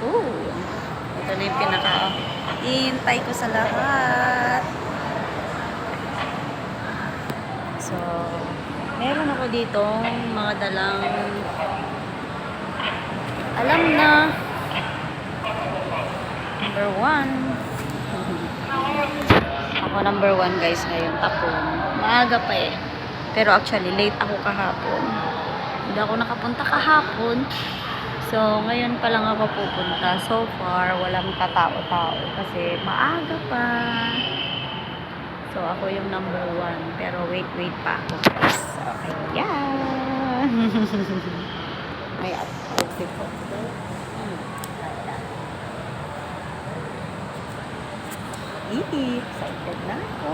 Ooh, ito na yung pinaka-hintay ko sa lahat. So, meron ako dito mga dalang alam na number 1. Ako number 1 guys ngayon, tapon. Maaga pa eh. Pero actually, late ako kahapon. Hindi ako nakapunta kahapon. So, ngayon pa lang ako pupunta. So far, walang katao-tao kasi maaga pa. So, ako yung number 1. Pero wait pa ako guys. So, ayan. May outfit ko. Excited na ako.